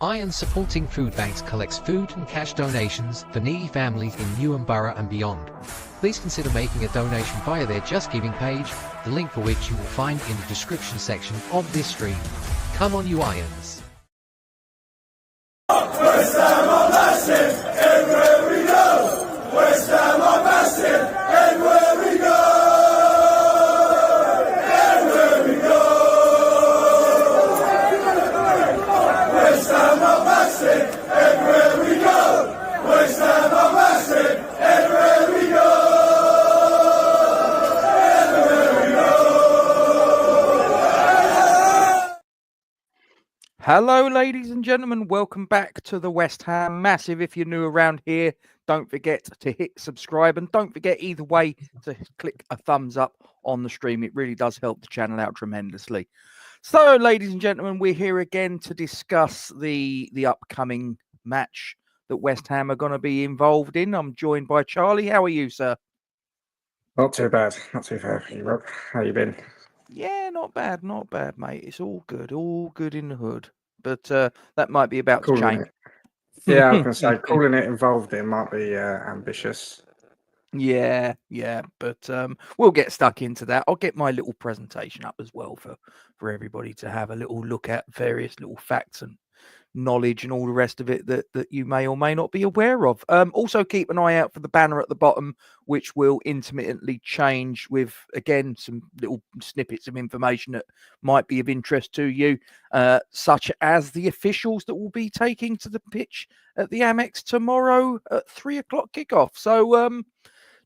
Iron Supporting Food Banks collects food and cash donations for needy families in Newham Borough and beyond. Please consider making a donation via their Just Giving page, the link for which you will find in the description section of this stream. Come on, you Irons! West Ham are massive, everywhere we go. West Ham are massive, everywhere we go. Everywhere we go. West Ham are massive, everywhere we go. West Ham are massive, everywhere we go. Everywhere we go. Hello, ladies and gentlemen. Welcome back to the West Ham Massive. If you're new around here, don't forget to hit subscribe, and don't forget either way to click a thumbs up on the stream. It really does help the channel out tremendously. So, ladies and gentlemen, we're here again to discuss the upcoming match that West Ham are going to be involved in. I'm joined by Charlie. How are you, sir? Not too bad. Not too bad. You, Rob? How you been? Yeah, not bad, mate. It's all good in the hood. But that might be about to change. Yeah, I was going to say, calling it involved in might be ambitious. Yeah, but we'll get stuck into that. I'll get my little presentation up as well for everybody to have a little look at various little facts and knowledge and all the rest of it that you may or may not be aware of. Also keep an eye out for the banner at the bottom, which will intermittently change with, again, some little snippets of information that might be of interest to you, such as the officials that will be taking to the pitch at the Amex tomorrow at 3 o'clock kickoff. So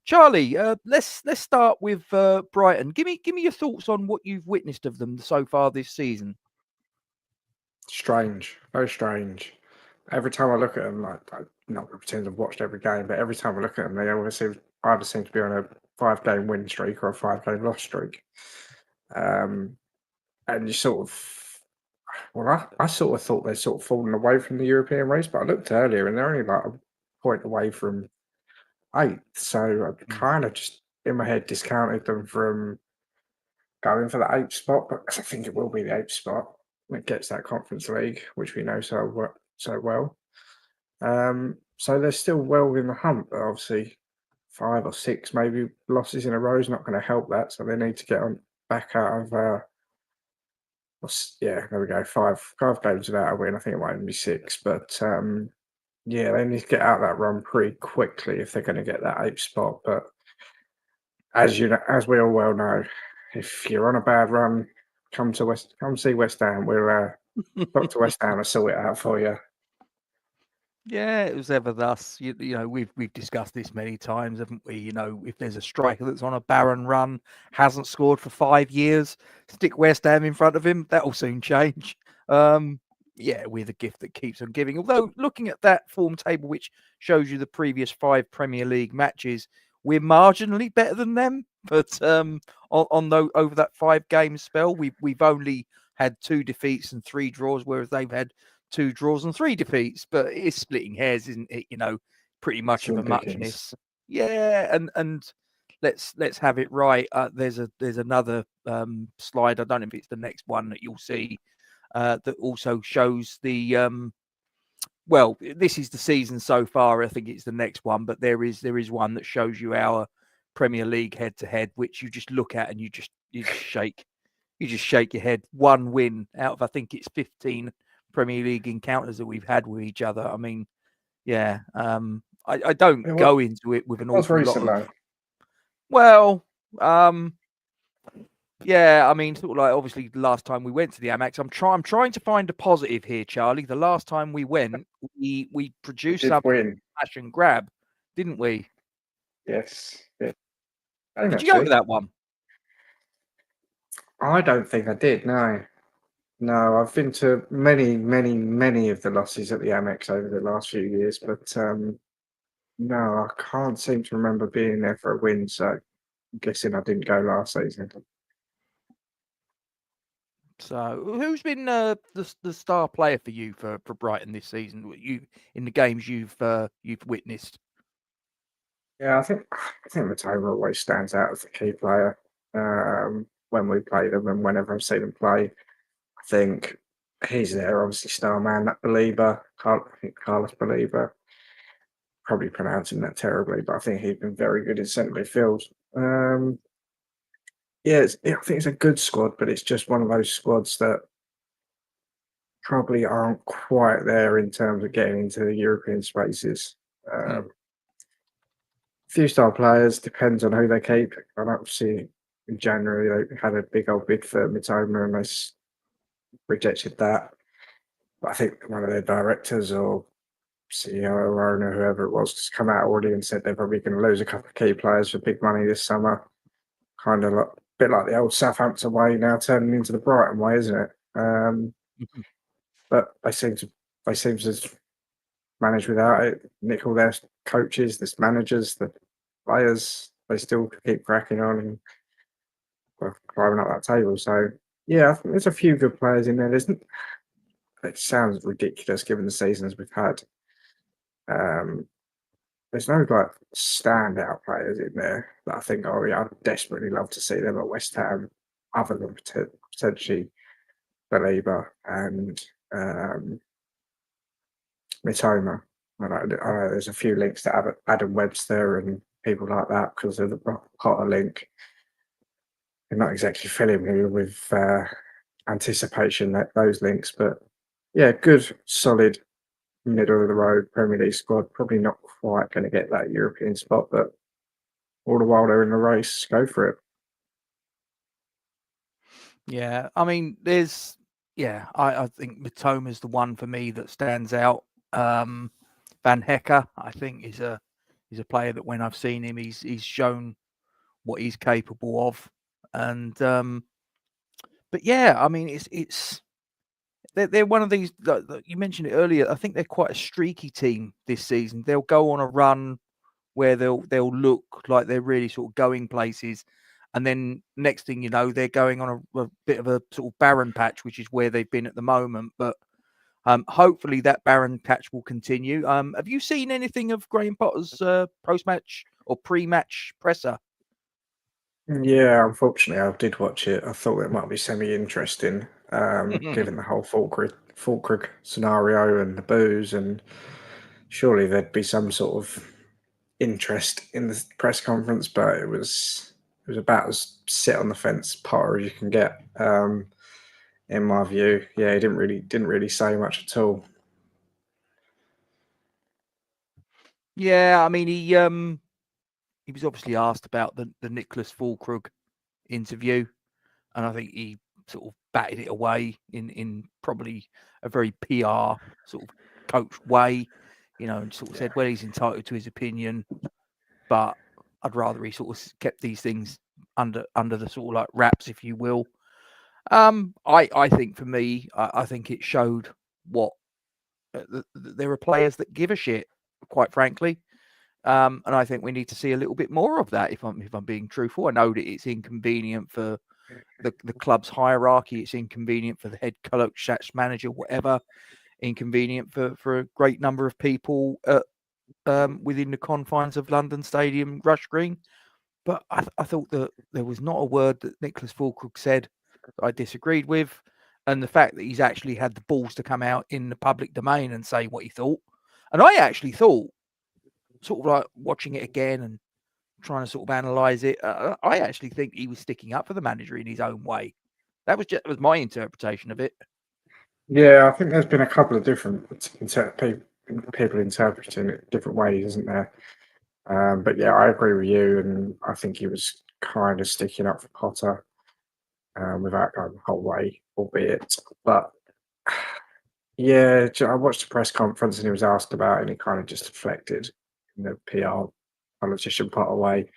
Charlie, let's start with Brighton. Give me your thoughts on what you've witnessed of them so far this season. Strange, very strange. Every time I look at them, I'm not going to pretend I've watched every game, but every time I look at them, they either seem to be on a 5-game win streak or a 5-game loss streak. And you sort of, I sort of thought they'd sort of fallen away from the European race, but I looked earlier and they're only like a point away from 8th. So I kind of just in my head discounted them from going for the 8th spot, but I think it will be the 8th spot. It gets that Conference League, which we know so well. So they're still well in the hunt, but obviously 5 or 6 maybe losses in a row is not going to help that. So they need to get on back out of there we go. 5 games without a win. I think it might even be 6, but they need to get out of that run pretty quickly if they're going to get that 8th spot. But as you know, as we all well know, if you're on a bad run, come see West Ham. We'll Dr. West Ham will sort it out for you. Yeah, it was ever thus. You know, we've discussed this many times, haven't we? You know, if there's a striker that's on a barren run, hasn't scored for 5 years, stick West Ham in front of him. That'll soon change. We're the gift that keeps on giving. Although looking at that form table, which shows you the previous 5 Premier League matches, we're marginally better than them. But over that 5-game spell, we've only had 2 defeats and 3 draws, whereas they've had 2 draws and 3 defeats. But it's splitting hairs, isn't it? You know, pretty much of a muchness. Yeah, and let's have it right. There's another slide. I don't know if it's the next one that you'll see that also shows the. Well, this is the season so far. I think it's the next one, but there is one that shows you our Premier League head-to-head, which you just look at and you just shake your head. 1 win out of, I think it's 15 Premier League encounters that we've had with each other. I mean, yeah, I don't go into it with an awful lot of. Well, yeah, I mean, sort of like obviously the last time we went to the Amex, I'm trying to find a positive here, Charlie. The last time we went, we produced something smash and grab, didn't we? Yes. Did you go to that one? I don't think I did. No, I've been to many of the losses at the Amex over the last few years, but no, I can't seem to remember being there for a win. So I'm guessing I didn't go last season. So, who's been the star player for you for Brighton this season? You in the games you've witnessed? Yeah, I think Matoma always stands out as a key player when we play them and whenever I've seen them play. I think he's there, obviously star man. That Belieber, I think Carlos Belieber, probably pronouncing that terribly, but I think he's been very good in centre midfield. Yeah, I think it's a good squad, but it's just one of those squads that probably aren't quite there in terms of getting into the European spaces. Few star players, depends on who they keep. And obviously, in January, they had a big old bid for Mitoma and they rejected that. But I think one of their directors or CEO or owner, whoever it was, just come out already and said they're probably going to lose a couple of key players for big money this summer. Kind of like, a bit like the old Southampton way now turning into the Brighton way, isn't it? But they seem to manage without it. Nick all their coaches, the managers, the players, they still keep cracking on and climbing up that table. So yeah, I think there's a few good players in there. It sounds ridiculous given the seasons we've had. There's no like standout players in there that I think, oh yeah, I'd desperately love to see them at West Ham, other than potentially Belieber and Mitoma. I know there's a few links to Adam Webster and people like that because of the Potter link. They're not exactly filling me with anticipation that those links, but yeah, good, solid, middle of the road Premier League squad. Probably not quite going to get that European spot, but all the while they're in the race, go for it. Yeah, I mean, I think Mitoma's the one for me that stands out. Van Hecker, I think, is a player that when I've seen him, he's shown what he's capable of. And but yeah, I mean, they're one of these. You mentioned it earlier. I think they're quite a streaky team this season. They'll go on a run where they'll look like they're really sort of going places, and then next thing you know, they're going on a bit of a sort of barren patch, which is where they've been at the moment. But hopefully that barren patch will continue. Have you seen anything of Graham Potter's post-match or pre-match presser? Yeah, unfortunately, I did watch it. I thought it might be semi-interesting, given the whole Fulkrug scenario and the booze, and surely there'd be some sort of interest in the press conference, but it was about as sit on the fence Potter as you can get, in my view. Yeah, he didn't really say much at all. Yeah, I mean, he was obviously asked about the Nicholas Fulkrug interview, and I think he sort of batted it away in probably a very PR sort of coach way, and sort of said, well, he's entitled to his opinion, but I'd rather he sort of kept these things under the sort of like wraps, if you will. I think for me, I think it showed what there are players that give a shit, quite frankly. And I think we need to see a little bit more of that. If I'm being truthful, I know that it's inconvenient for the club's hierarchy. It's inconvenient for the head coach, manager, whatever. Inconvenient for a great number of people within the confines of London Stadium, Rush Green. But I thought that there was not a word that Nicholas Fulkrug said that I disagreed with. And the fact that he's actually had the balls to come out in the public domain and say what he thought. And I actually thought, sort of like watching it again and trying to sort of analyze it, I actually think he was sticking up for the manager in his own way. That was my interpretation of it. Yeah, I think there's been a couple of different people interpreting it different ways, isn't there? But yeah, I agree with you, and I think he was kind of sticking up for Potter without going the whole way, albeit. But yeah, I watched the press conference and he was asked about it, and he kind of just deflected in the PR politician Potter way.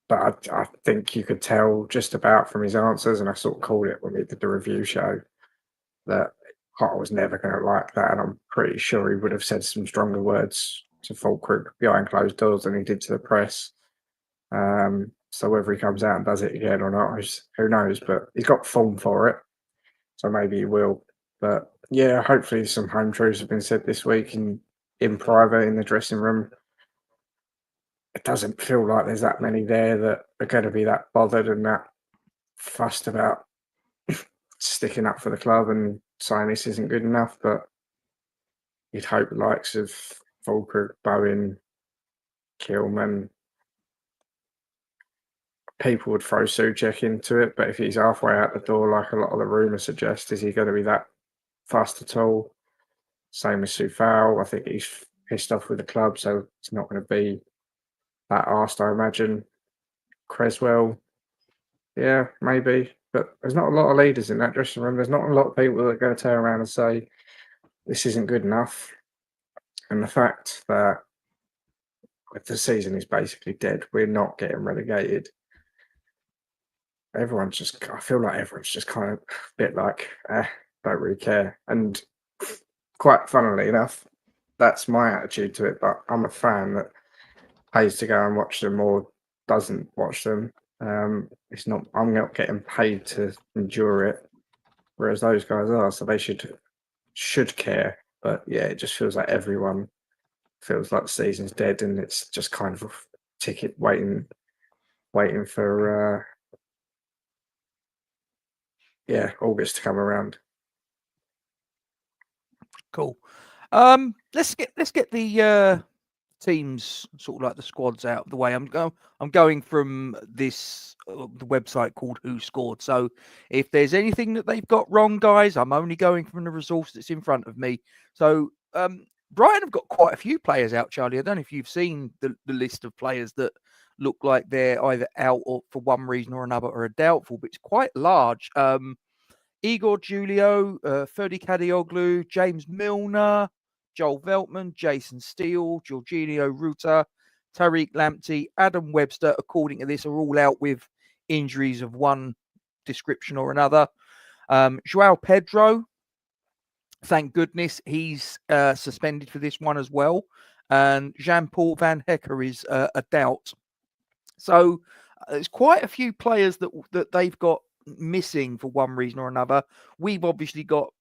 But I think you could tell just about from his answers, and I sort of called it when we did the review show, that Potter was never going to like that, and I'm pretty sure he would have said some stronger words to Fulkrug behind closed doors than he did to the press. So whether he comes out and does it again or not, who knows? But he's got form for it, so maybe he will. But yeah, hopefully some home truths have been said this week in private in the dressing room. It doesn't feel like there's that many there that are going to be that bothered and that fussed about sticking up for the club and saying this isn't good enough. But you'd hope the likes of Fulker, Bowen, Kilman, people would throw Souček into it. But if he's halfway out the door, like a lot of the rumours suggest, is he going to be that fast at all? Same with Soufal. I think he's pissed off with the club, so it's not going to be that arsed, I imagine. Creswell, yeah, maybe. But there's not a lot of leaders in that dressing room. There's not a lot of people that are going to turn around and say, this isn't good enough. And the fact that the season is basically dead, we're not getting relegated. I feel like everyone's just kind of a bit like, don't really care. And quite funnily enough, that's my attitude to it. But I'm a fan that pays to go and watch them or doesn't watch them. It's not. I'm not getting paid to endure it, whereas those guys are. So they should care. But yeah, it just feels like everyone feels like the season's dead, and it's just kind of a ticket waiting for August to come around. Cool. Let's get the teams, sort of like the squads, out of the way. I'm going from this the website called Who Scored. So if there's anything that they've got wrong, guys, I'm only going from the resource that's in front of me. So Brighton have got quite a few players out, Charlie. I don't know if you've seen the list of players that look like they're either out or for one reason or another or are doubtful, but it's quite large. Igor Julio, Ferdi Kadioglu, James Milner, Joel Veltman, Jason Steele, Jorginho Ruta, Tariq Lamptey, Adam Webster, according to this, are all out with injuries of one description or another. Joao Pedro, thank goodness, he's suspended for this one as well. And Jean-Paul Van Hecker is a doubt. So there's quite a few players that they've got missing for one reason or another. We've obviously got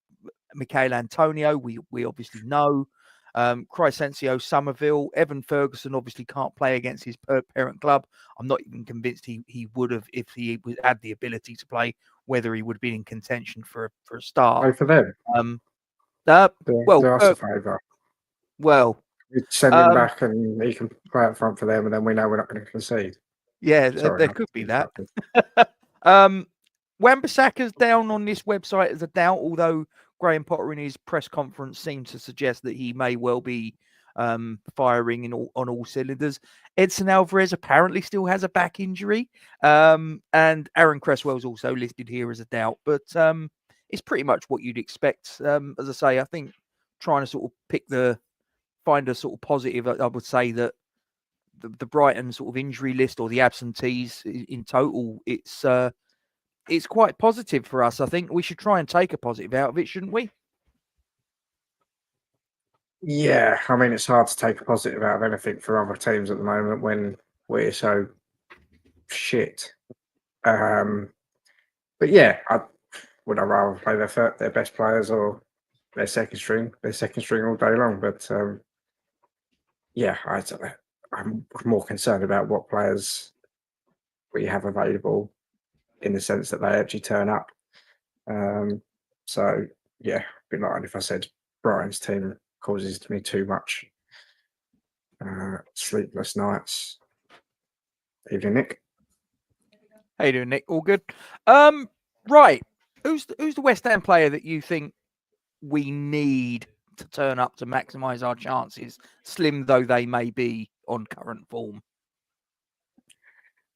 Michail Antonio, we obviously know. Crysencio Somerville, Evan Ferguson obviously can't play against his parent club. I'm not even convinced he would have if he had the ability to play, whether he would have been in contention for a start. Play for them. Well, do us a favour. Well, we send him back and he can play up front for them, and then we know we're not going to concede. Yeah, there could be that. Wan-Bissaka's down on this website as a doubt, although Graham Potter in his press conference seemed to suggest that he may well be firing on all cylinders. Edson Alvarez apparently still has a back injury, and Aaron Cresswell's also listed here as a doubt, but it's pretty much what you'd expect. As I say, I think trying to sort of find a sort of positive, I would say that the Brighton sort of injury list or the absentees in total, it's quite positive for us. I think we should try and take a positive out of it, shouldn't we? Yeah, I mean, it's hard to take a positive out of anything for other teams at the moment when we're so shit. But yeah, would I rather play their best players or their second string all day long. But yeah, I'm more concerned about what players we have available, in the sense that they actually turn up. So yeah, it'd be like if I said Brighton's team causes me too much sleepless nights. Evening, Nick. How you doing, Nick? All good. Right. Who's the West Ham player that you think we need to turn up to maximise our chances, slim though they may be on current form?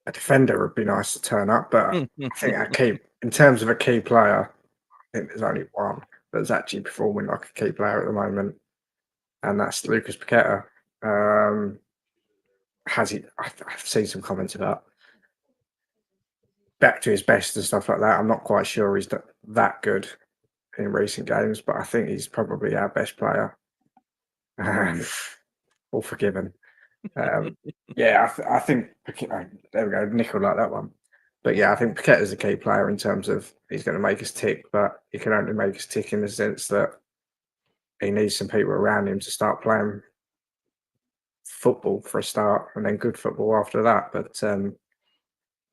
A defender would be nice to turn up, but I think in terms of a key player, I think there's only one that's actually performing like a key player at the moment, and that's Lucas Paqueta. I've seen some comments about back to his best and stuff like that. I'm not quite sure he's that good in recent games, but I think he's probably our best player. All forgiven. Yeah, I think there we go. Nick will like that one. But yeah, I think Paqueta's a key player in terms of he's going to make us tick, but he can only make us tick in the sense that he needs some people around him to start playing football for a start, and then good football after that. But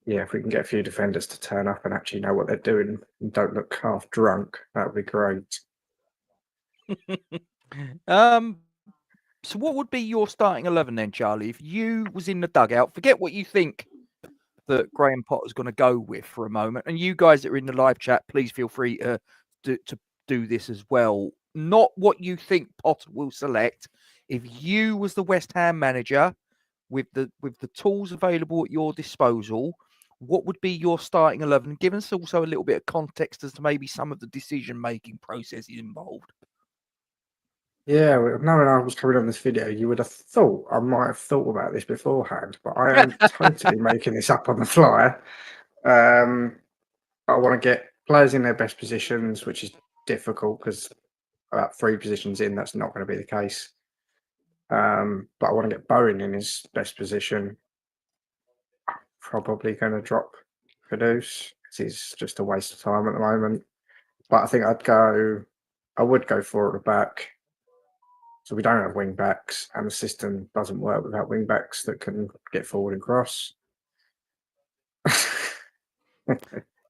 yeah, if we can get a few defenders to turn up and actually know what they're doing and don't look half drunk, that would be great. So what would be your starting 11 then, Charlie? If you was in the dugout, forget what you think that Graham Potter's going to go with for a moment. And you guys that are in the live chat, please feel free to do this as well. Not what you think Potter will select. If you was the West Ham manager with the tools available at your disposal, what would be your starting 11? Give us also a little bit of context as to maybe some of the decision-making processes involved. Yeah, knowing I was coming on this video, you would have thought I might have thought about this beforehand, but I am totally making this up on the fly. I want to get players in their best positions, which is difficult because about 3 positions in, that's not going to be the case. But I want to get Bowen in his best position. I'm probably going to drop Caduce because he's just a waste of time at the moment. But I think I would go forward at the back. So we don't have wing backs, and the system doesn't work without wing backs that can get forward and cross.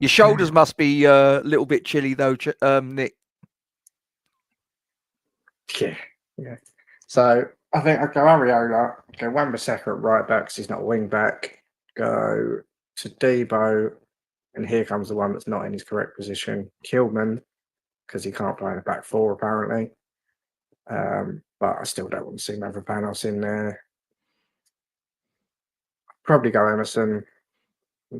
Your shoulders must be a little bit chilly though, Nick. Yeah. So I think I'd go Areola, go Wan-Bissaka at right back because he's not a wing back, go to Debo, and here comes the one that's not in his correct position, Kilman, because he can't play in a back 4 apparently. But I still don't want to see Mavropanos in there. Probably go Emerson,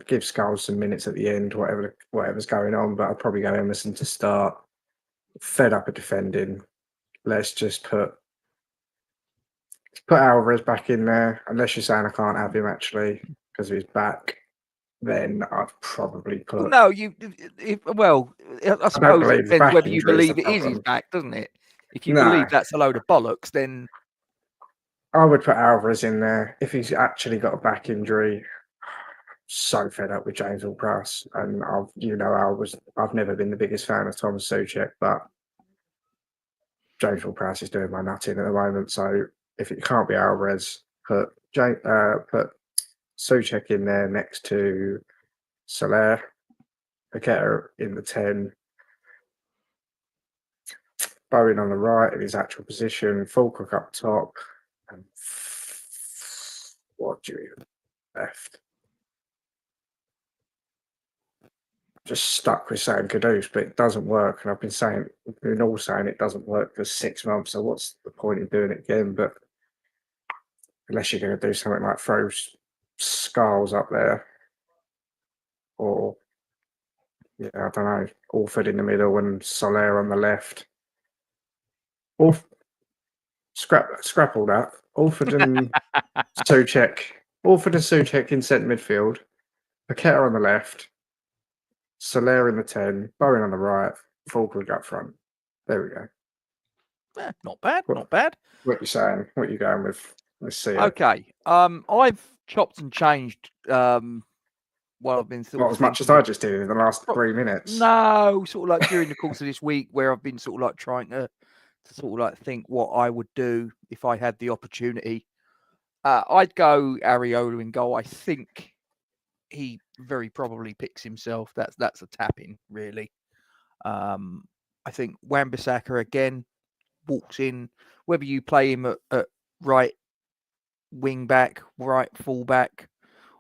give Skulls some minutes at the end, whatever's going on, but I'd probably go Emerson to start. Fed up at defending. Let's just put Alvarez back in there, unless you're saying I can't have him actually because of his back. Then I'd probably put. No, I suppose it depends whether you believe it is his back, doesn't it? If you believe that's a load of bollocks, then I would put Alvarez in there if he's actually got a back injury. So fed up with James Ward-Prowse, and I've never been the biggest fan of Thomas Souček, but James Ward-Prowse is doing my nutting at the moment. So if it can't be Alvarez, put Souček in there next to Soler, Paqueta in the 10, Bowen on the right in his actual position, Fulcrook up top, and what do you left? Just stuck with saying Caduce, but it doesn't work. And I've been all saying it doesn't work for 6 months. So what's the point in doing it again? But unless you're going to do something like throw Skulls up there, or I don't know, Orford in the middle and Soler on the left. Or scrap all that. Orford and Souček in centre midfield. Paqueta on the left. Soler in the 10, Bowen on the right, Fulcrook up front. There we go. Not bad, not bad. What you saying? What you going with? Let's see. Okay. I've chopped and changed while I've been not as much as I just did in the last 3 minutes. No, sort of like during the course of this week where I've been sort of like trying to sort of like think what I would do if I had the opportunity. I'd go Areola in goal. I think he very probably picks himself. That's a tap-in, really. I think Wan-Bissaka again walks in. Whether you play him at right wing back, right full back,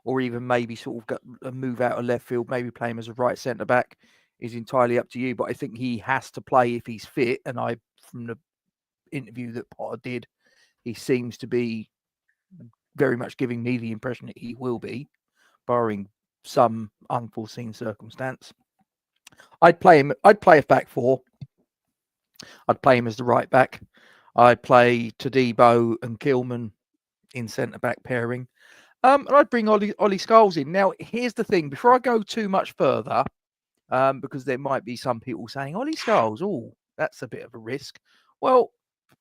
or even maybe sort of get a move out of left field, maybe play him as a right centre back, is entirely up to you. But I think he has to play if he's fit. And from the interview that Potter did, he seems to be very much giving me the impression that he will be, barring some unforeseen circumstance. I'd play a back 4. I'd play him as the right back. I'd play Todibo and Kilman in centre back pairing. And I'd bring Ollie Skulls in. Now, here's the thing. Before I go too much further, because there might be some people saying, Ollie Skulls, that's a bit of a risk. Well,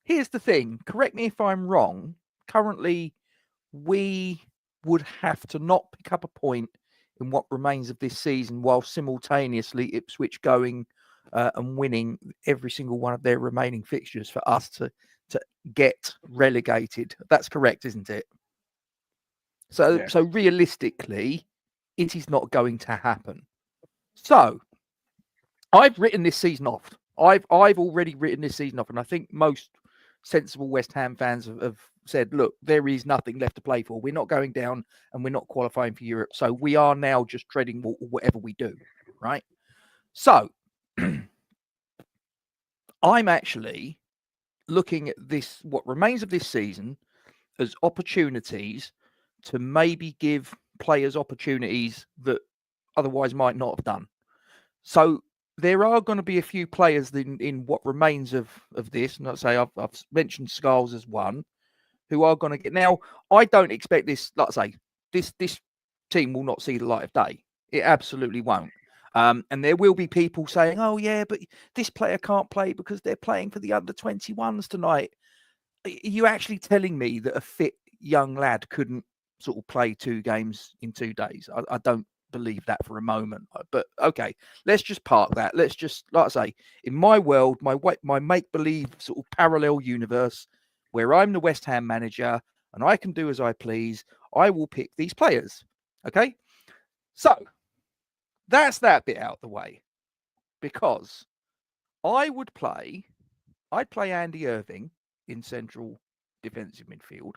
here's the thing. Correct me if I'm wrong. Currently, we would have to not pick up a point in what remains of this season while simultaneously Ipswich going and winning every single one of their remaining fixtures for us to get relegated. That's correct, isn't it? So realistically, it is not going to happen. So I've written this season off. I've already written this season off, and I think most sensible West Ham fans have said, look, there is nothing left to play for. We're not going down and we're not qualifying for Europe. So we are now just treading water, whatever we do, right? So I'm actually looking at this, what remains of this season, as opportunities to maybe give players opportunities that otherwise might not have done. So there are going to be a few players in what remains of this, and I'd say I've mentioned Seagulls as one, who are going to get. Now, I don't expect this, like I say, this team will not see the light of day. It absolutely won't. And there will be people saying, oh, yeah, but this player can't play because they're playing for the under-21s tonight. Are you actually telling me that a fit young lad couldn't sort of play 2 games in 2 days? I don't believe that for a moment. But okay, let's just park that. Let's just, like I say, in my world, my make-believe sort of parallel universe where I'm the West Ham manager and I can do as I please, I will pick these players. Okay? So that's that bit out the way, because I'd play Andy Irving in central defensive midfield,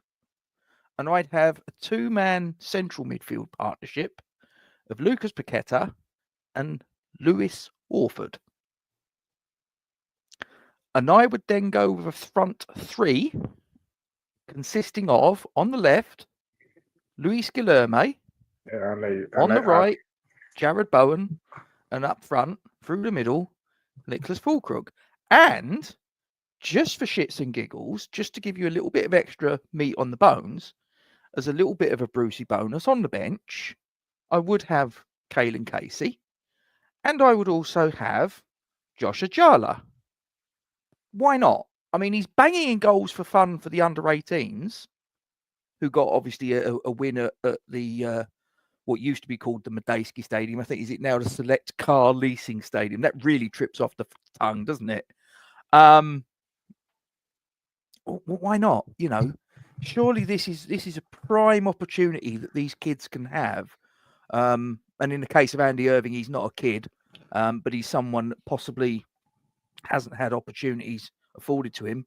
and I'd have a 2-man central midfield partnership of Lucas Paqueta and Lewis Orford. And I would then go with a front 3 consisting of, on the left, Luis Guilherme, on the right, Jared Bowen, and up front, through the middle, Nicholas Fulkrug. And just for shits and giggles, just to give you a little bit of extra meat on the bones, as a little bit of a Brucey bonus on the bench, I would have Caelan Casey, and I would also have Josh Ajala. Why not? I mean, he's banging in goals for fun for the under-18s, who got obviously a win at the what used to be called the Medeski Stadium. I think, is it now the Select Car Leasing Stadium? That really trips off the tongue, doesn't it? Why not? You know, surely this is a prime opportunity that these kids can have. And in the case of Andy Irving, he's not a kid, but he's someone that possibly hasn't had opportunities afforded to him.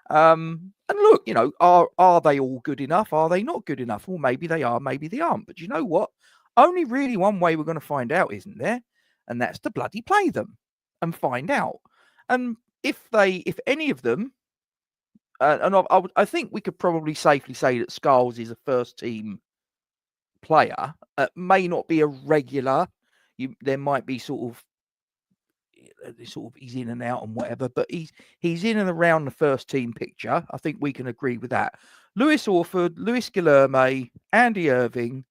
And look, you know, are they all good enough? Are they not good enough? Well, maybe they are, maybe they aren't. But you know what? Only really one way we're going to find out, isn't there? And that's to bloody play them and find out. And if any of them, I think we could probably safely say that Skulls is a first team player. May not be a regular. There might be sort of he's in and out and whatever, but he's in and around the first team picture. I think we can agree with that. Lewis Orford, Luis Guilherme, Andy Irving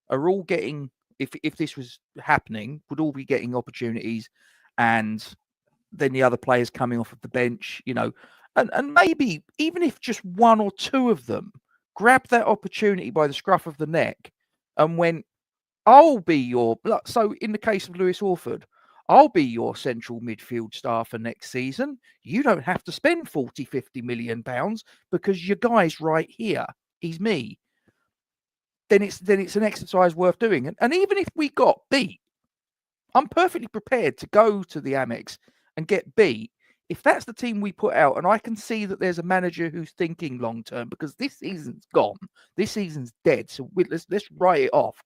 are all getting, if this was happening, would all be getting opportunities, and then the other players coming off of the bench, you know, and maybe even if just 1 or 2 of them grabbed that opportunity by the scruff of the neck and went, I'll be your, so in the case of Lewis Orford, I'll be your central midfield star for next season. You don't have to spend 40, 50 million pounds because your guy's right here. He's me. Then it's an exercise worth doing. And even if we got beat, I'm perfectly prepared to go to the Amex and get beat if that's the team we put out. And I can see that there's a manager who's thinking long term, because this season's gone. This season's dead. So let's write it off.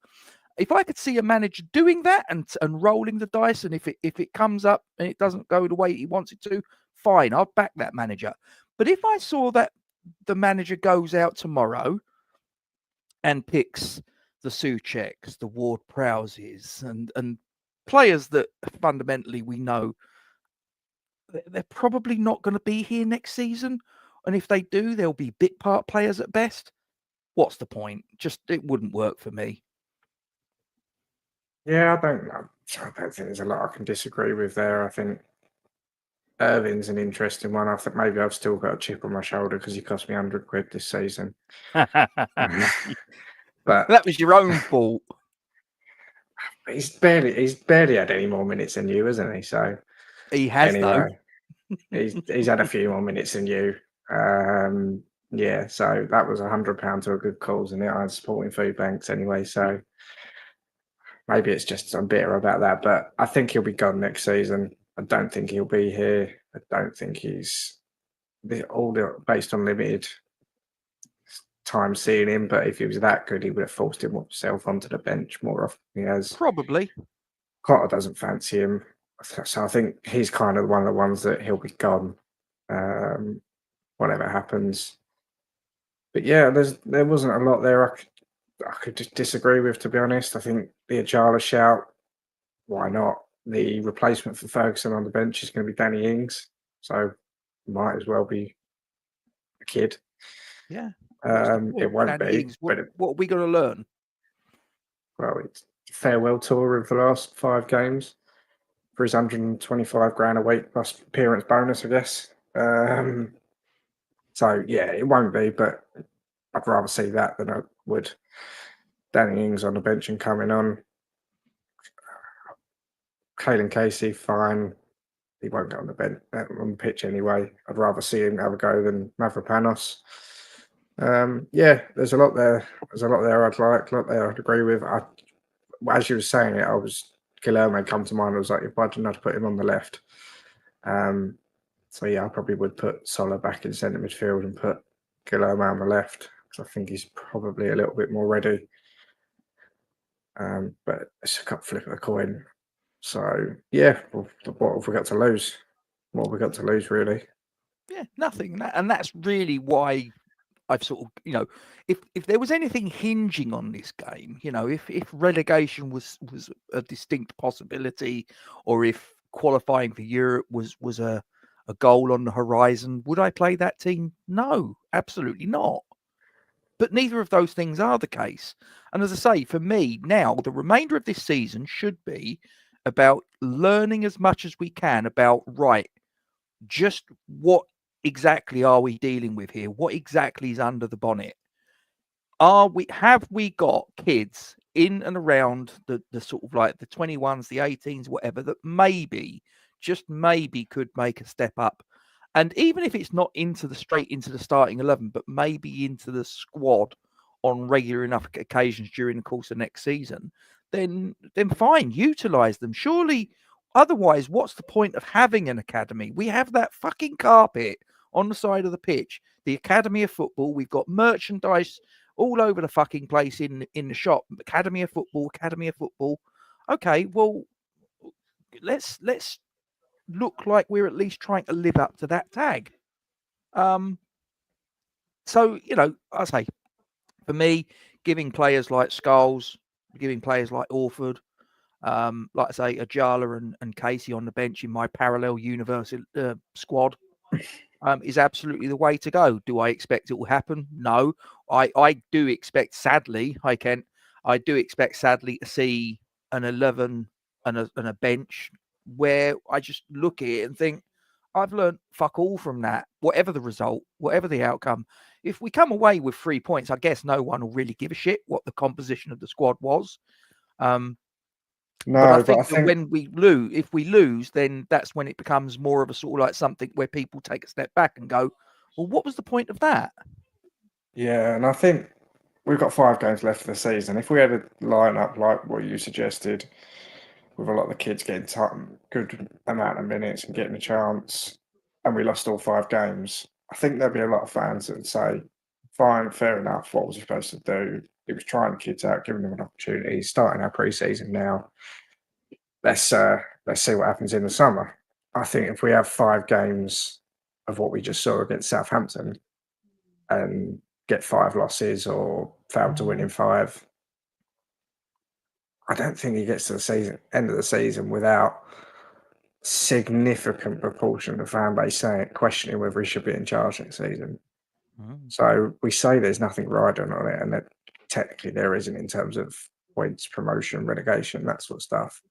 If I could see a manager doing that and rolling the dice, and if it comes up and it doesn't go the way he wants it to, fine, I'll back that manager. But if I saw that the manager goes out tomorrow and picks the Součeks, the Ward-Prowses, and players that fundamentally we know they're probably not going to be here next season, and if they do, they'll be bit part players at best. What's the point? Just, it wouldn't work for me. Yeah, I don't think there's a lot I can disagree with there. I think Irving's an interesting one. I think maybe I've still got a chip on my shoulder because he cost me £100 this season. But that was your own fault. He's barely had any more minutes than you, hasn't he? So he has, anyway, he's had a few more minutes than you. Yeah, so that was £100 to a good cause, and I was supporting food banks anyway. So maybe it's just I'm bitter about that, but I think he'll be gone next season. I don't think he'll be here. I don't think he's based on limited time seeing him. But if he was that good, he would have forced himself onto the bench more often than he has. Probably. Cotter doesn't fancy him, so I think he's kind of one of the ones that he'll be gone, whatever happens. But yeah, there wasn't a lot there I could just disagree with, to be honest. I think the Ajala shout, why not? The replacement for Ferguson on the bench is going to be Danny Ings, so might as well be a kid. Yeah. It won't Danny be. Ings, what are we going to learn? Well, it's a farewell tour of the last 5 games for his 125 grand a week plus appearance bonus, I guess. So yeah, it won't be, but I'd rather see that than I would Danny Ings on the bench and coming on. Caelan Casey, fine. He won't go on the bench on the pitch anyway. I'd rather see him have a go than Mavropanos. Yeah, there's a lot there. There's a lot there I'd like, a lot there I'd agree with. As you were saying it, Guilherme come to mind. I was like, if I didn't have to put him on the left. So yeah, I probably would put Sola back in centre midfield and put Guilherme on the left, because I think he's probably a little bit more ready. But it's a flip of a coin. So yeah, what have we got to lose? What have we got to lose, really? Yeah, nothing. And that's really why I've sort of, if there was anything hinging on this game, if relegation was a distinct possibility, or if qualifying for Europe was a goal on the horizon, would I play that team? No, absolutely not. But neither of those things are the case. And as I say, for me now, the remainder of this season should be about learning as much as we can about, right, just what exactly are we dealing with here? What exactly is under the bonnet? Have we got kids in and around the sort of like the 21s, the 18s, whatever, that just maybe could make a step up? And even if it's not straight into the starting 11, but maybe into the squad on regular enough occasions during the course of next season, then fine, utilize them. Surely, otherwise, what's the point of having an academy? We have that fucking carpet on the side of the pitch, the Academy of Football. We've got merchandise all over the fucking place in the shop. Academy of Football. Okay, well, let's look like we're at least trying to live up to that tag. So, I say, for me, giving players like Skulls, giving players like Orford, like I say, Ajala and Casey on the bench in my parallel universe squad is absolutely the way to go. Do I expect it will happen? No. I do expect, sadly, I do expect sadly to see an 11 and a bench where I just look at it and think, I've learned fuck all from that, whatever the result, whatever the outcome. If we come away with 3 points, I guess no one will really give a shit what the composition of the squad was. No, but I think that when if we lose, then that's when it becomes more of a sort of like something where people take a step back and go, well, what was the point of that? Yeah, and I think we've got 5 games left of the season. If we had a line-up like what you suggested, with a lot of the kids getting good amount of minutes and getting a chance, and we lost all 5 games, I think there'd be a lot of fans that would say, fine, fair enough, what was he supposed to do? He was trying the kids out, giving them an opportunity, starting our pre-season now. Let's see what happens in the summer. I think if we have 5 games of what we just saw against Southampton and get 5 losses or fail to win in 5, I don't think he gets to the end of the season without significant proportion of the fan base questioning whether he should be in charge next season. So we say there's nothing riding on it, and that technically there isn't in terms of points, promotion, relegation, that sort of stuff.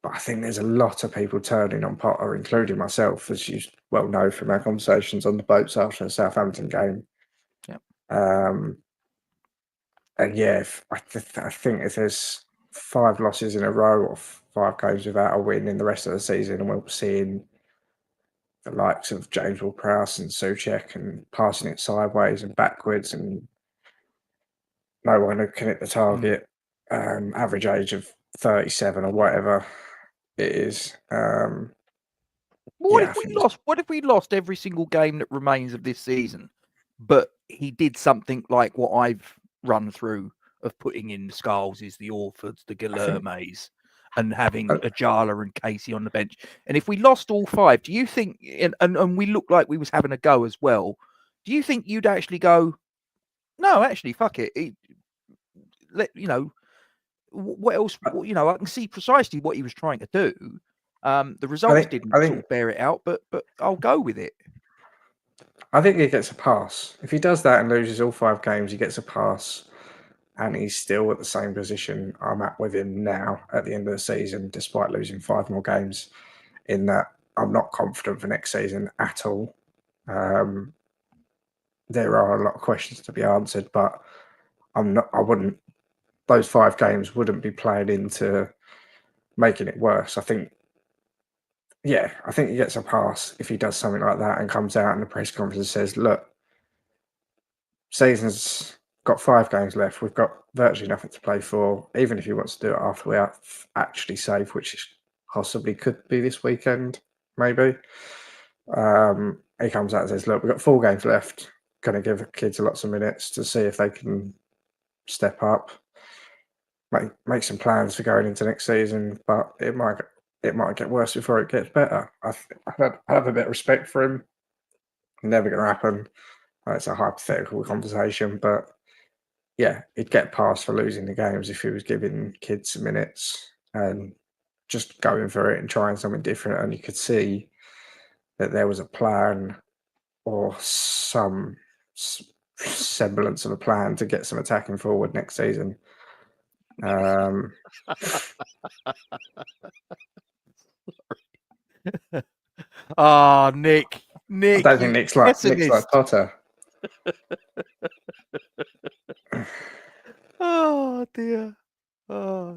But I think there's a lot of people turning on Potter, including myself, as you well know from our conversations on the boats after the Southampton game. Yep. And yeah, I think if there's 5 losses in a row or 5 games without a win in the rest of the season, and we're seeing the likes of James Ward-Prowse and Souček and passing it sideways and backwards and no one who can hit the target, average age of 37 or whatever it is. What Yeah, I if we think lost? What if we lost every single game that remains of this season, but he did something like what I've run through of putting in the Skulls, the Orfords, the Guilhermes, and having Ajala and Casey on the bench. And if we lost all 5, do you think? And we looked like we was having a go as well. Do you think you'd actually go? No, actually, fuck it. What else? I can see precisely what he was trying to do. The results didn't sort of bear it out, but I'll go with it. I think he gets a pass. If he does that and loses all 5 games, he gets a pass. And he's still at the same position I'm at with him now at the end of the season, despite losing 5 more games, in that I'm not confident for next season at all. There are a lot of questions to be answered, but those 5 games wouldn't be playing into making it worse. I think he gets a pass if he does something like that and comes out in the press conference and says, look, season's got 5 games left. We've got virtually nothing to play for, even if he wants to do it after we are actually safe, which possibly could be this weekend, maybe. He comes out and says, look, we've got 4 games left. Going to give kids lots of minutes to see if they can step up, make some plans for going into next season, but it might get worse before it gets better. I have a bit of respect for him. Never going to happen. It's a hypothetical conversation, but yeah, he'd get past for losing the games if he was giving kids some minutes and just going for it and trying something different. And you could see that there was a plan or some semblance of a plan to get some attacking forward next season. Oh, Nick, I don't think Nick's like Potter. Oh dear. Oh,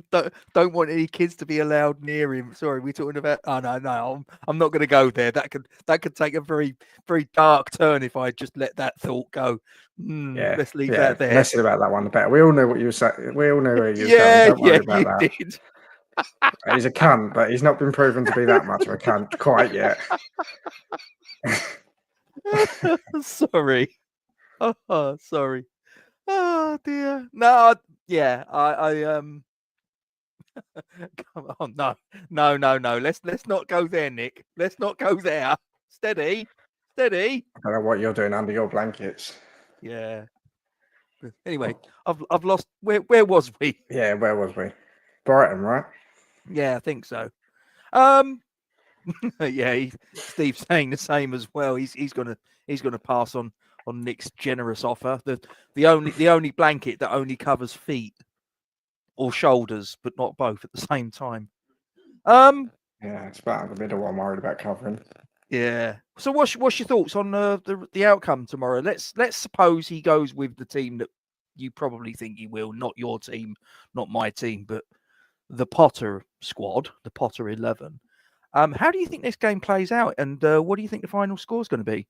don't want any kids to be allowed near him. Sorry, we're talking about. Oh no, I'm not going to go there. That could take a very very dark turn if I just let that thought go. Let's leave that there. Messing about that one the better. We all know what you were saying. We all know where you were going. Don't worry about that. Did. He's a cunt, but he's not been proven to be that much of a cunt quite yet. Sorry. Oh, sorry. Oh dear. No, yeah. I come on, no. Let's not go there, Nick. Let's not go there. Steady. I don't know what you're doing under your blankets. Yeah. Anyway, I've lost. Where was we? Yeah, where was we? Brighton, right? Yeah, I think so. Yeah, Steve's saying the same as well. He's gonna pass on Nick's generous offer. The only blanket that only covers feet or shoulders, but not both at the same time. Yeah, it's about the middle. I'm worried about covering. Yeah. So what's your thoughts on the outcome tomorrow? Let's suppose he goes with the team that you probably think he will, not your team, not my team, but the Potter squad, the Potter 11. How do you think this game plays out, and what do you think the final score is going to be?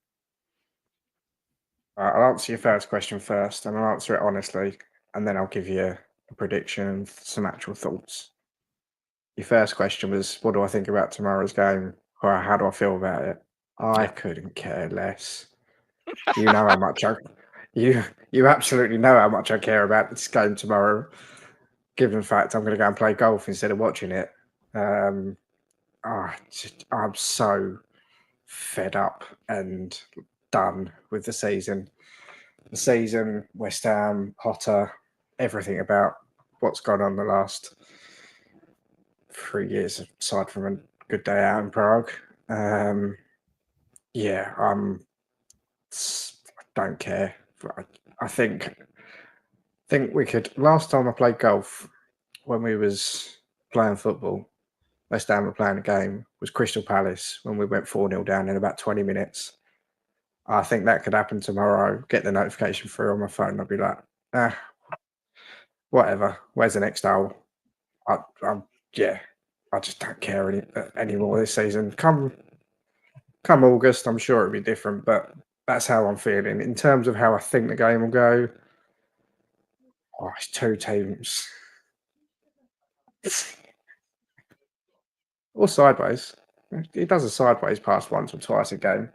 I'll answer your first question first, and I'll answer it honestly, and then I'll give you a prediction and some actual thoughts. Your first question was, what do I think about tomorrow's game, or how do I feel about it? I couldn't care less. You know how much you absolutely know how much I care about this game tomorrow. Given the fact I'm going to go and play golf instead of watching it. I'm so fed up and done with the season. The season, West Ham, Potter, everything about what's gone on the last 3 years, aside from a good day out in Prague. I don't care. I think we could. Last time I played golf, when we was playing football, West Ham were playing a game, was Crystal Palace, when we went 4-0 down in about 20 minutes. I think that could happen tomorrow. Get the notification through on my phone. I'll be like, whatever. Where's the next hole? I just don't care anymore this season. Come August, I'm sure it'll be different, but that's how I'm feeling. In terms of how I think the game will go, it's 2 teams Or sideways. He does a sideways pass once or twice a game.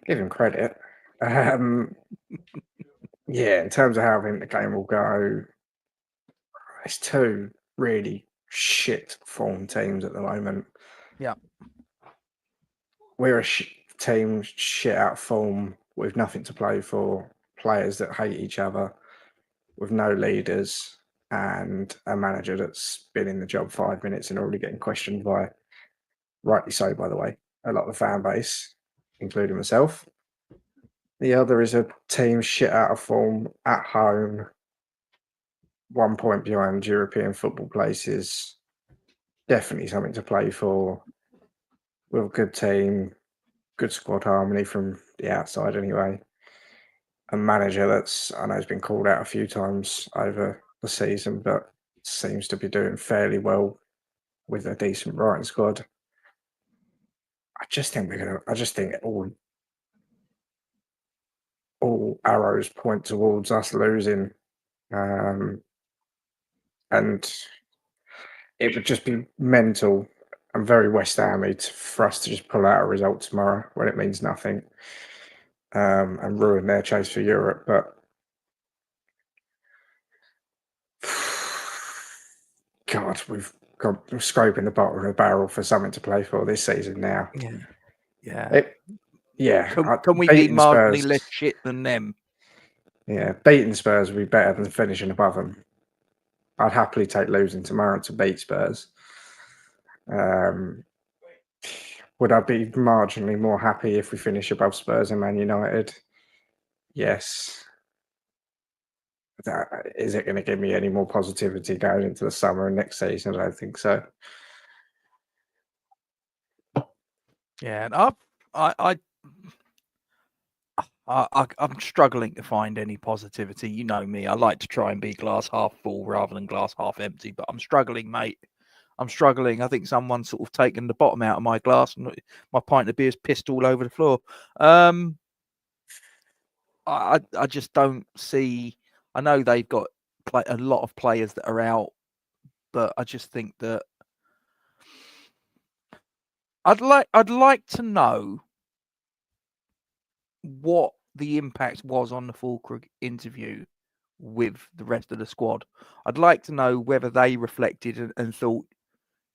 Give him credit. Yeah, in terms of how I think the game will go, it's two really shit form teams at the moment. Yeah. We're a team shit out of form with nothing to play for, players that hate each other, with no leaders, and a manager that's been in the job 5 minutes and already getting questioned by, rightly so, by the way, a lot of the fan base, including myself. The other is a team shit out of form at home, 1 point behind European football places. Definitely something to play for. With a good team, good squad harmony from the outside anyway. A manager that's, I know, has been called out a few times over the season, but seems to be doing fairly well with a decent Brighton squad. I just think all arrows point towards us losing. And it would just be mental and very West Ham-y for us to just pull out a result tomorrow when it means nothing, and ruin their chase for Europe. But God, we're scraping the bottom of the barrel for something to play for this season now. Yeah. Can we be beating marginally Spurs, less shit than them? Yeah, beating Spurs would be better than finishing above them. I'd happily take losing tomorrow to beat Spurs. Would I be marginally more happy if we finish above Spurs and Man United? Yes. Is it going to give me any more positivity going into the summer and next season? I don't think so. Yeah, and I'm struggling to find any positivity. You know me, I like to try and be glass half full rather than glass half empty, but I'm struggling, mate. I'm struggling. I think someone's sort of taken the bottom out of my glass and my pint of beer's pissed all over the floor. I just don't see. I know they've got a lot of players that are out, but I just think that I'd like to know what the impact was on the Fulkrug interview with the rest of the squad. I'd like to know whether they reflected and thought,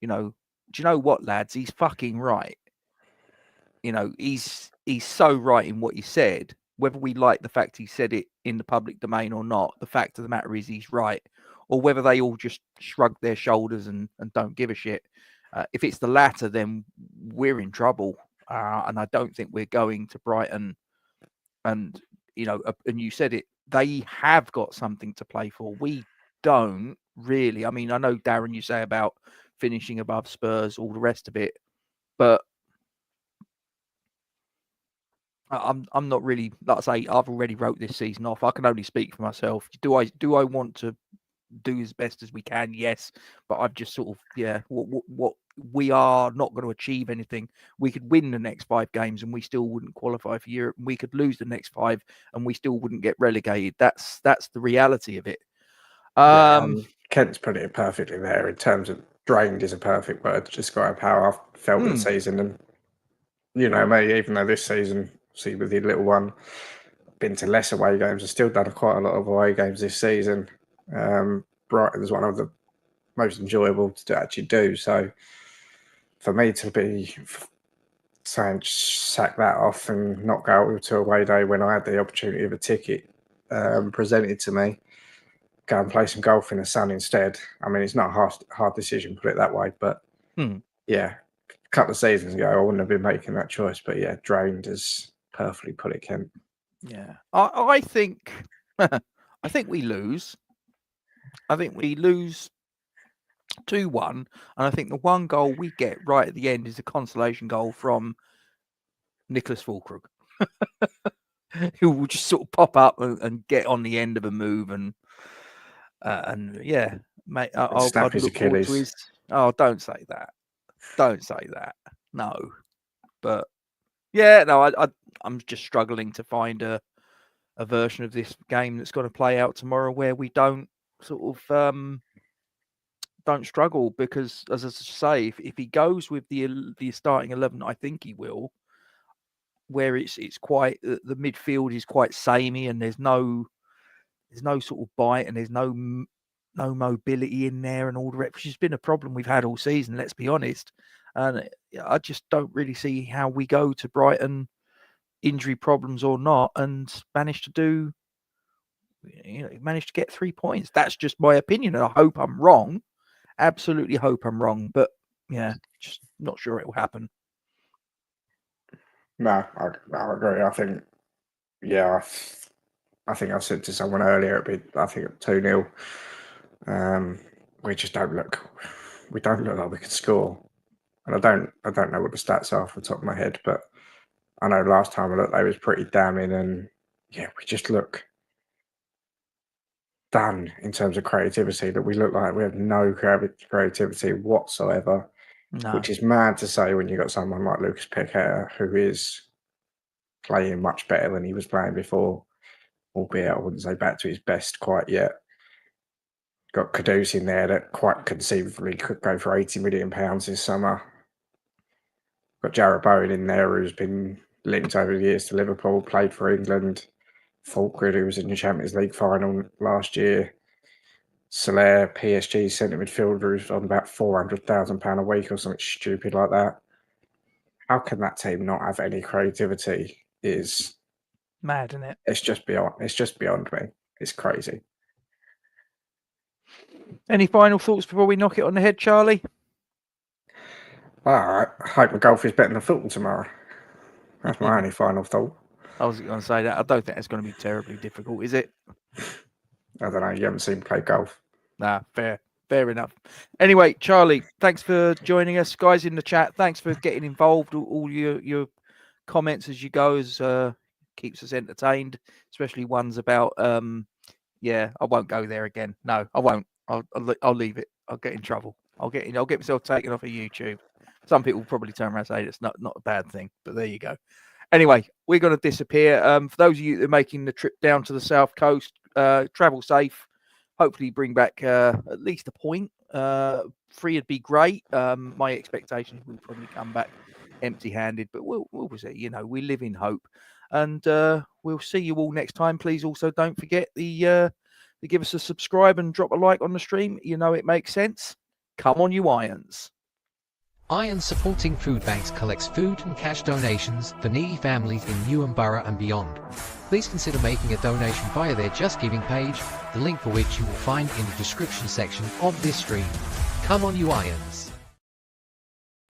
do you know what, lads? He's fucking right. He's so right in what he said. Whether we like the fact he said it in the public domain or not, the fact of the matter is he's right. Or whether they all just shrug their shoulders and don't give a shit. If it's the latter, then we're in trouble. And I don't think we're going to Brighton. And, and you said it, they have got something to play for. We don't really. I mean, I know, Darren, you say about finishing above Spurs, all the rest of it, but I'm not really, like I say, I've already wrote this season off. I can only speak for myself. Do I want to do as best as we can? Yes, but I've just sort of, what we are not going to achieve anything. We could win the next 5 games and we still wouldn't qualify for Europe. We could lose the next 5 and we still wouldn't get relegated. That's the reality of it. Kent's put it perfectly there in terms of drained is a perfect word to describe how I felt the season. And mate, even though this season, see, with the little one, been to less away games, I've still done quite a lot of away games this season. Brighton's one of the most enjoyable to actually do. So for me to be saying sack that off and not go to away day when I had the opportunity of a ticket presented to me, go and play some golf in the sun instead. I mean, it's not a hard decision, put it that way. But yeah, a couple of seasons ago, I wouldn't have been making that choice. But yeah, drained is perfectly put it, Kent. Yeah, I think I think we lose. I think we lose 2-1, and I think the one goal we get right at the end is a consolation goal from Nicholas Fulkrug, who will just sort of pop up and get on the end of a move and yeah, mate, I'll snap his look forward Achilles. to his. Oh, don't say that. Don't say that. No, but yeah, no, I'm just struggling to find a version of this game that's going to play out tomorrow where we don't sort of don't struggle, because, as I say, if he goes with the starting 11, I think he will, where it's quite, the midfield is quite samey, and there's no sort of bite, and there's no mobility in there, and all the rest, which has been a problem we've had all season, let's be honest. And I just don't really see how we go to Brighton, injury problems or not, and manage to get 3 points. That's just my opinion, and I hope I'm wrong. Absolutely hope I'm wrong, but yeah, just not sure it will happen. No, I agree. I think, yeah, I think I said to someone earlier, I think 2-0. We just don't look like we could score, and I don't know what the stats are off the top of my head, but I know last time I looked, they was pretty damning, and yeah, we just look done in terms of creativity. That we look like we have no creativity whatsoever, which is mad to say when you got someone like Lucas Piquet, who is playing much better than he was playing before, albeit I wouldn't say back to his best quite yet. Got Kudus in there that quite conceivably could go for £80 million this summer. Got Jarrett Bowen in there, who's been linked over the years to Liverpool, played for England. Falkirk, who was in the Champions League final last year. Soler, PSG centre midfielder, who's on about £400,000 a week or something stupid like that. How can that team not have any creativity? Is mad, isn't it? It's just beyond me. It's crazy. Any final thoughts before we knock it on the head, Charlie? I hope the golf is better than football tomorrow. That's my only final thought. I was going to say that. I don't think it's going to be terribly difficult, is it? I don't know. You haven't seen me play golf. Nah, fair enough. Anyway, Charlie, thanks for joining us. Guys in the chat, thanks for getting involved. All your comments as you go keeps us entertained, especially ones about, I won't go there again. No, I won't. I'll leave it. I'll get in trouble. I'll get myself taken off of YouTube. Some people will probably turn around and say it's not a bad thing, but there you go. Anyway, we're going to disappear. For those of you that are making the trip down to the south coast, travel safe. Hopefully bring back at least a point. 3 would be great. My expectations will probably come back empty-handed, but we'll see. We live in hope. And we'll see you all next time. Please also don't forget to give us a subscribe and drop a like on the stream. It makes sense. Come on, you Irons. Irons Supporting Food Banks collects food and cash donations for needy families in Newham Borough and beyond. Please consider making a donation via their Just Giving page, the link for which you will find in the description section of this stream. Come on, you Irons.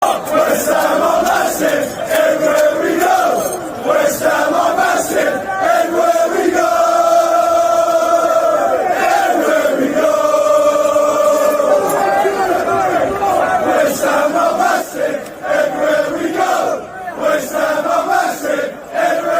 West Ham are massive, everywhere we go. West Ham